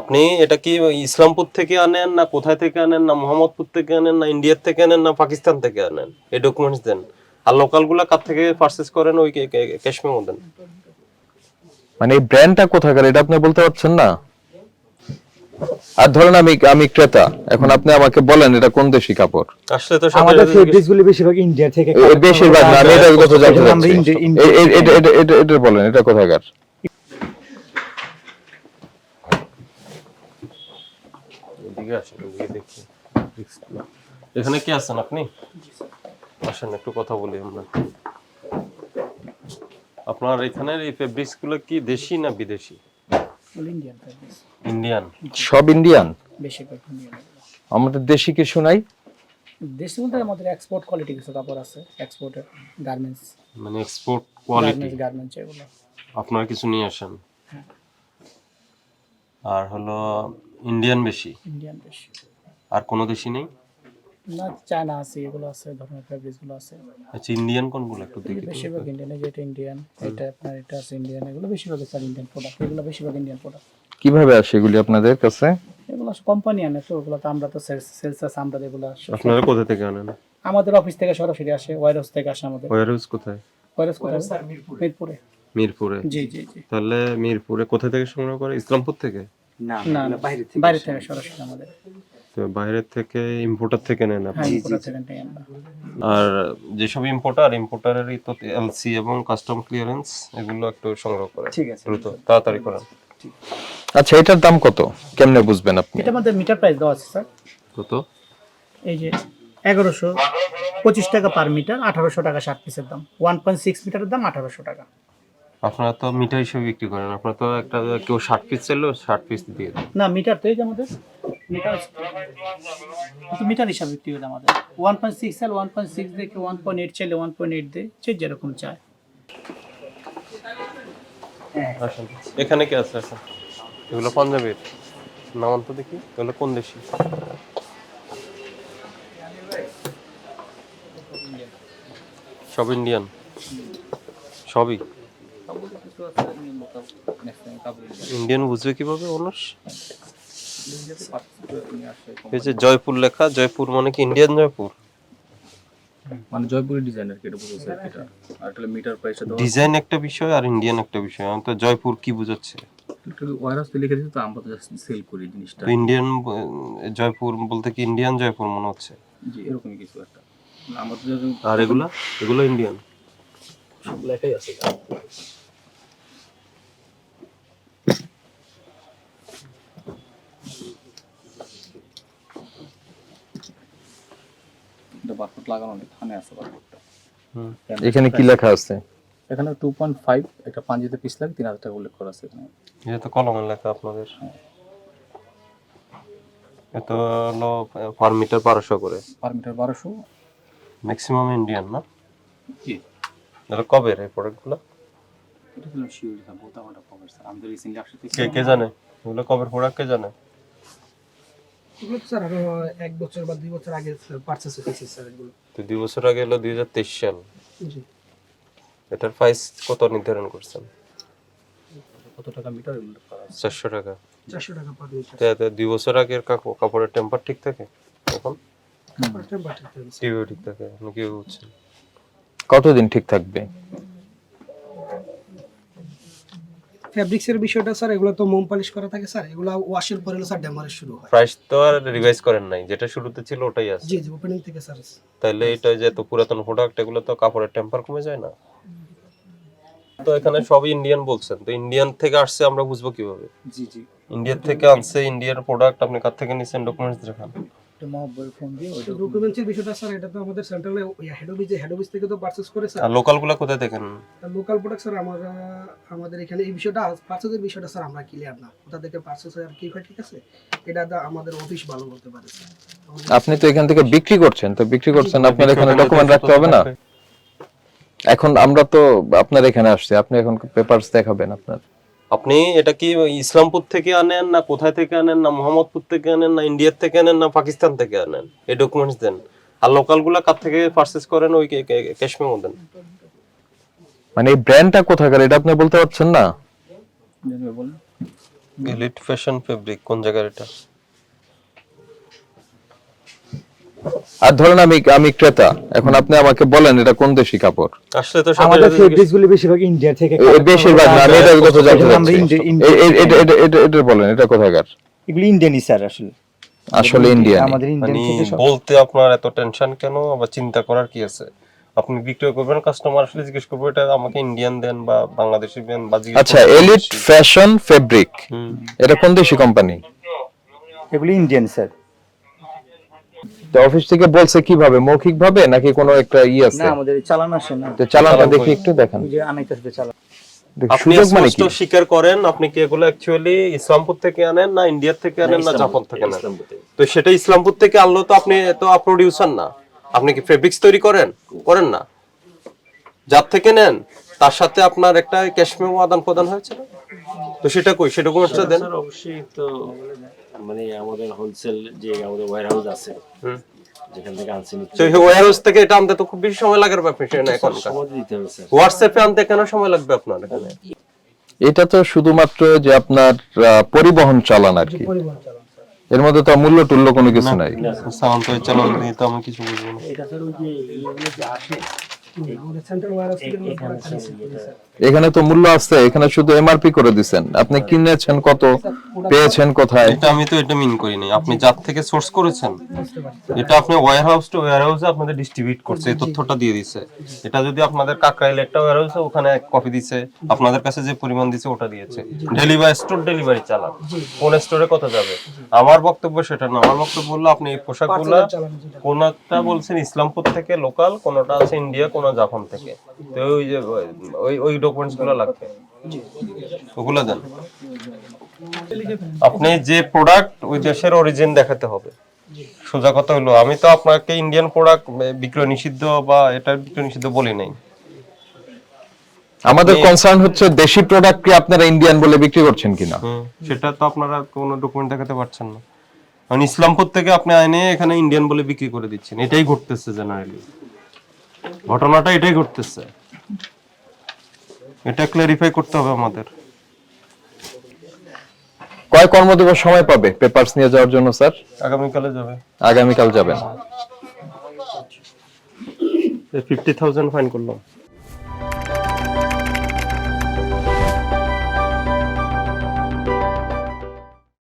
আপনি এটা কি ইসলামপুর থেকে আনেন না কোথায় থেকে আনেন না মোহাম্মদপুর থেকে আনেন না ইন্ডিয়া থেকে আনেন না পাকিস্তান থেকে আনেন? এই ডকুমেন্টস দেন। আর লোকাল গুলা কার থেকে পারচেজ করেন ওই ক্যাশ মেমো দেন। মানে এই ব্র্যান্ডটা কোথাকার এটা আপনি বলতে পারছেন না? আর ধরেন আমি আমি ক্রেতা, এখন আপনি আমাকে বলেন এটা কোন দেশি কাপড়? আসলে তো আমাদের ফেব্রিক্স গুলো বেশিরভাগ ইন্ডিয়া থেকে বেশিরভাগ না, আমি এটার কথা জানতে আমরা চাচ্ছি। এটা বলেন এটা কোথাকার? এদিকে আসেন, এদিকে দেখি। এখানে কি আছেন আপনি? আসেন একটু কথা বলি আমরা। আপনার এখানের এই ফেব্রিক্স গুলো কি দেশি না বিদেশি? Indian fabrics, Indian. সব ইন্ডিয়ান? বেশিরভাগ ইন্ডিয়ান। আমাদের দেশি কিছু নাই? দেশি বলতে আমাদের এক্সপোর্ট কোয়ালিটি কিছু কাপড় আছে, এক্সপোর্টের গার্মেন্টস, মানে এক্সপোর্ট কোয়ালিটি গার্মেন্টস এগুলো আপনারা কিছু নিয়ে আসেন। হ্যাঁ। আর হলো ইন্ডিয়ান বেশি, ইন্ডিয়ান বেশি। আর কোনো দেশি নেই? না, চায়না আছে, এগুলো আছে, ধরনের ফেব্রিক্স গুলো আছে। আচ্ছা, ইন্ডিয়ান কোনগুলো একটু দেখি। বেশিরভাগ ইন্ডিয়ান, যেটা ইন্ডিয়ান, এটা আপনার এটা আছে ইন্ডিয়ান, এগুলো বেশিরভাগ স্যার ইন্ডিয়ান প্রোডাক্ট, এগুলো বেশিরভাগ ইন্ডিয়ান প্রোডাক্ট। কিভাবে আসে এগুলি আপনাদের কাছে? এগুলো কোম্পানি আনে, তো ওগুলো তো আমরা তো সেলস আছে, আমরা এগুলো আপনারা কোথা থেকে আনেন? আমাদের অফিস থেকে সরাসরি আসে, ওয়্যারহাউস থেকে আসে আমাদের। ওয়্যারহাউস কোথায়? ওয়্যারহাউস কোথায়? মিরপুরে। মিরপুরে? জি জি জি। তাহলে মিরপুরে কোথা থেকে সংগ্রহ করে? ইসলামপুর থেকে? না না, বাইরে থেকে সরাসরি আমাদের। তো বাইরের থেকে ইম্পোর্টার থেকে নেন আপনি? হ্যাঁ, ইম্পোর্টার থেকে নেই আমরা। আর যেসব ইম্পোর্টারেরই তো এলসি এবং কাস্টম ক্লিয়ারেন্স এগুলো একটু সংগ্রহ করে। ঠিক আছে, দ্রুত তাড়াতাড়ি করেন। আচ্ছা, এটার দাম কত কেমনে বুঝবেন আপনি? এটা আমাদের মিটার প্রাইস দেওয়া আছে স্যার। কত? এই যে 1125 টাকা পার মিটার, 1800 টাকা 60 পিসের দাম। 1.6 মিটারের দাম 1800 টাকা। আপনারা তো মিটার হিসেবে বিক্রি করেন, আপনারা তো একটা কেউ 60 পিস চাইলো 60 পিস দিয়ে দেন। না, মিটার তো এই যে আমাদের মিটার, তো মিটার হিসাবে বিক্রি হয় আমাদের। 1.6 চাইলে 1.6 দিয়ে, 1.8 চাইলে 1.8 দিয়ে, যে যেরকম চায়। আসেন, এখানে কি আছে? আসেন, এগুলো পাঞ্জাবের নামান তো দেখি, এগুলো কোন দেশি? সব ইন্ডিয়ান? সবই ইন্ডিয়ান বুঝবে কিভাবে মানুষ? এই যে জয়পুর লেখা, জয়পুর মানে কি ইন্ডিয়ান জয়পুর? মানে জয়পুরের ডিজাইনার কি এটা বুঝাচ্ছে? এটা আর তাহলে মিটার প্রাইসটা তো ডিজাইন একটা বিষয় আর ইন্ডিয়ান একটা বিষয়। আমি তো জয়পুর কি বুঝাচ্ছে? ওয়ারহাউস তো লিখে দিতে, তো আমরা তো জাস্ট সেল করি জিনিসটা। তো ইন্ডিয়ান জয়পুর বলতে কি ইন্ডিয়ান জয়পুর মনে হচ্ছে? জি, এরকমই কিছু একটা। আমরা তো যখন আর এগুলা এগুলো ইন্ডিয়ান? সব লেখাই আছে। এটা বারকোড লাগানো নেই, থানে আছে বারকোডটা। এখানে কি লেখা আছে? এখানে 2.5 একটা পাঞ্জিতে পিস লাগে 3000 টাকা উল্লেখ করা আছে এখানে। এটা তো কলমের লেখা আপনাদের। এটা হলো পার মিটার 1200 করে। Per metre 1200। ম্যাক্সিমাম ইন্ডিয়ান না? জি, এটা কবে এই প্রোডাক্টগুলো? এটা হলো শিওর এটা বোতামটা পাবেন স্যার। আমরা রিসেন্টলি আসতে কে জানে এগুলো কবে প্রোডাক্ট? কে জানে? এগুলো তো স্যার আরো 1 বছর বা 2 বছর আগে পারচেজ হয়েছে স্যার এগুলো। তো 2 বছর আগে হলো 2023 সাল। জি। এটার প্রাইস কত নির্ধারণ করছেন? কত টাকা মিটার উল্লেখ করা আছে? 400 টাকা। 400 টাকা পার মিটার। তো 2 বছর আগের কাপড়ের টেম্পার ঠিক থাকে এখন? টিভিও ঠিক থাকে? আপনি কি বুঝছেন? কতদিন ঠিক থাকবে? ফেব্রিক্সের বিষয়টা স্যার, এগুলো তো মোম পলিশ করা থাকে স্যার, এগুলো ওয়াশের পরে স্যার ড্যামারেজ শুরু হয়। প্রাইস তো আর রিভাইজ করেন নাই, যেটা শুরুতে ছিল ওটাই আছে। জি জি, ওপেনিং থেকে স্যার। তাহলে এটা যে তো পুরাতন প্রোডাক্ট, এগুলো তো কাপড়ের টেম্পার কমে যায় না? তো এখানে সব ইন্ডিয়ান বলছেন, তো ইন্ডিয়ান থেকে আসছে আমরা বুঝবো কিভাবে? জি জি, ইন্ডিয়া থেকে আনছে, ইন্ডিয়ার প্রোডাক্ট, আপনি কার থেকে নিছেন? ডকুমেন্টস দেখান। এটা মহব্বরের ফোন দিয়ে ওই ডকুমেন্টসের বিষয়টা স্যার, এটা তো আমাদের সেন্ট্রালে হেড অফিস থেকে তো পারচেজ করে স্যার। আর লোকাল গুলা কোথায় দেখেন? লোকাল প্রোডাক্ট স্যার আমাদের এখানে এই বিষয়টা, পারচেজের বিষয়টা স্যার আমরা ক্লিয়ার না, কোথা থেকে পারচেজ হয় আর কি হয়, ঠিক আছে? এটা আমাদের অফিস ভালো বলতে পারে স্যার। আপনি তো এখান থেকে বিক্রি করছেন, তো বিক্রি করছেন আপনার এখানে ডকুমেন্ট রাখতে হবে না? এখন আমরা তো আপনার এখানে আসছি, আপনি এখন পেপারস দেখাবেন আপনার। আপনি এটা কি ইসলামপুর থেকে আনেন না কোথায় থেকে আনেন না মোহাম্মদপুর থেকে আনেন না ইন্ডিয়া থেকে আনেন না পাকিস্তান থেকে আনেন? এই ডকুমেন্টস দেন। আর লোকাল গুলা কার থেকে পারচেজ করেন ওই ক্যাশ মেমো দেন। মানে এই ব্র্যান্ডটা কোথাকার এটা আপনি বলতে পারছেন না? জানবে বলেন। এলিট ফ্যাশন ফেব্রিক কোন জায়গার এটা? আর ধরেন আমি ক্রেতা, এখন আপনি আমাকে বলেন এটা কোন দেশি কাপড়? আসলে তো আমাদের ফেব্রিক্স গুলো বেশিরভাগ ইন্ডিয়া থেকে বেশিরভাগ না, আমি এটা কথা জানতে আমরা চাচ্ছি। এটা বলেন এটা কোথাকার? এগুলো ইন্ডিয়ানই স্যার আসলে আসলে ইন্ডিয়ান। আমাদের ইন্ডিয়ান মানে থেকে সব বলতে আপনার এত টেনশন কেন? আবার চিন্তা করার কি আছে? আপনি বিক্রয় করবেন, কাস্টমার আসলে জিজ্ঞেস করবে এটা আমাকে ইন্ডিয়ান দেন বা বাংলাদেশি দেন বা জিজ্ঞেস আচ্ছা, করবে এলিট বাংলাদেশি। ফ্যাশন ফেব্রিক হুম। এটা কোন দেশি কোম্পানি? এগুলো ইন্ডিয়ান স্যার। তো অফিস থেকে বলছে কিভাবে, মৌখিক ভাবে নাকি কোনো একটা আছে? না আমাদের চালান আসে না, তো চালানটা চালান দেখি কই? একটু দেখান। ওই যে আনাইতেছে চালান। আপনি সুযোগ মানে স্পষ্ট কি? স্বীকার করেন আপনি কি এগুলো অ্যাকচুয়ালি ইসলামপুর থেকে আনেন না ইন্ডিয়া থেকে আনেন না জাপান থেকে আনেন? তো সেটা ইসলামপুর থেকে আনলো তো আপনি তো প্রোডিউসার না, আপনি কি ফেব্রিক্স তৈরি করেন? করেন না। যার থেকে নেন তার সাথে আপনার একটা ক্যাশমেমো আদান প্রদান হয়েছে না? তো সেটা কই, সেটা ডকুমেন্টটা দেন। স্যার অবশ্যই তো মানে আমাদের হোলসেল যে আমাদের ওয়্যারহাউস আছে হুম। যেখান থেকে আনছি তো এই ওয়্যারহাউস থেকে এটা আনতে তো খুব বেশি সময় লাগার ব্যাপার না এখন। সময় দিতে হবে স্যার। হোয়াটসঅ্যাপে আনতে কেন সময় লাগবে আপনার এখানে? এটা তো শুধুমাত্র যে আপনার পরিবহন চালান আর কি, পরিবহন চালান এর মধ্যে তো মূল্য টুল্য কোনো কিছু নাই। স্থানান্তরের চালান দিয়ে তো আমি কিছু বুঝবো না। এটা স্যার ওই যে ইয়েগুলো যে আসে আমাদের সেন্ট্রাল ওয়্যারহাউস থেকে আমরা product আনছি। এখানে তো মূল্য আছে, এখানে শুধু এমআরপি করে দিবেন। আপনি কিনেছেন কত, পেয়েছেন কোথায়? এটা আমি তো এটা মিন করি নাই। আপনি যার থেকে সোর্স করেছেন এটা আপনি ওয়্যারহাউস টু ওয়্যারহাউসে আপনাদের ডিস্ট্রিবিউট করছে, এই তথ্যটা দিয়ে দিছে। এটা যদি আপনাদের কাকরাইল একটা ওয়্যারহাউসে ওখানে কপি দিছে, আপনাদের কাছে যে পরিমাণ দিছে ওটা দিয়েছে। ডেলিভারি স্টোর ডেলিভারি চালান, কোন স্টোরে কত যাবে? আমার বক্তব্য সেটা না। আমার বক্তব্য হলো আপনি এই পোশাকগুলো কোনটা বলছেন ইসলামপুর থেকে লোকাল, কোনটা আছে ইন্ডিয়া, কোন জাপান থেকে। তো ওই যে ওই ডকুমেন্টস গুলো লাগবে, ওগুলো দেন। আপনি যে প্রোডাক্ট ওই দেশের অরিজিন দেখাতে হবে। সোজা কথা হলো আমি তো আপনাকে ইন্ডিয়ান প্রোডাক্ট বিক্রয় নিষিদ্ধ বা এটা বিক্রয় নিষিদ্ধ বলি নাই। আমাদের কনসার্ন হচ্ছে দেশি প্রোডাক্ট কি আপনারা ইন্ডিয়ান বলে বিক্রি করছেন কিনা। সেটা তো আপনারা কোনো ডকুমেন্ট দেখাতে পারছেন না। মানে ইসলামপুর থেকে আপনি আইনে এখানে ইন্ডিয়ান বলে বিক্রি করে দিচ্ছেন, এটাই ঘটতেছে জেনারেলি। ঘটনাটা এটাই ঘটতেছে, এটা ক্লারিফাই করতে হবে আমাদের। কয় কর্মদিবস সময় পাবে পেপারস নিয়ে যাওয়ার জন্য স্যার? আগামীকালে যাবে। আগামীকাল যাবেন। 50,000 ফাইন করলাম।